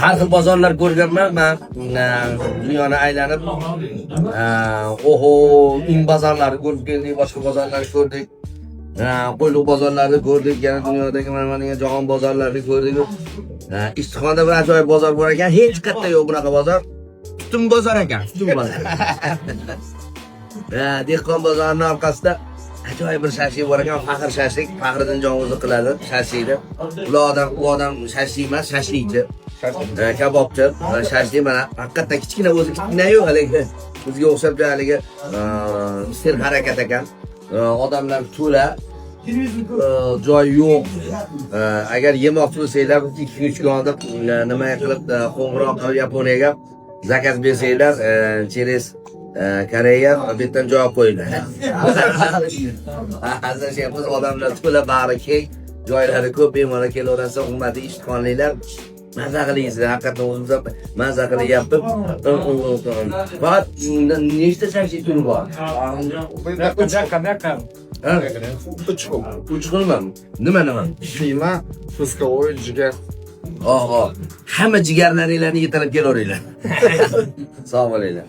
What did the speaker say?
har xil bozorlar ko'rganman men. Dunyoni aylanib, oho, in bozorlari ko'rib keldik, boshqa bozorlarni ko'rdik. Qo'yliq bozorlarini ko'rdik, yana dunyodagi mana jahon bozorlarini ko'rdik. Istiqoda bir ajoyib bozor bor ekan, hech qayerda yo'q bunaqa bozor. Tutun bozor ekan, tutun bozor. Dehqon bozorining orqasida ajoyib bir shashlik bor ekan, faxr shashlik, faxriddin jon o'zi qiladi shashlikni. Bu odam shashlik emas, shashlikchi. Kabobchi, shashlik mana haqiqatdan kichkina o'zi kichkina-yu, haligi bizga o'xshab haligi sir harakat ekan. Odamlar to'la, joy yo'q. Agar yemoqchi bo'lsanglar 2-3 kun oldin nima qilib qo'ng'iroq qilib Yaponiyaga zakaz bersanglar, через Koreya bittadan joy qo'yinglar. Hozir biz odamlar to'la bari keng, joylari ko'p, bemalol kelaversa, hurmatli ishtiqonliklar, maza qilasizlar, haqiqatan o'zimizga maza qilyapti. Faqat nechta shashlik turi bor? Uch xilmi? Nima? Qiyma, fıskovoy, jigar. Hamma jigarlaringlarni yetalab kelaveringlar. Sog' bo'linglar.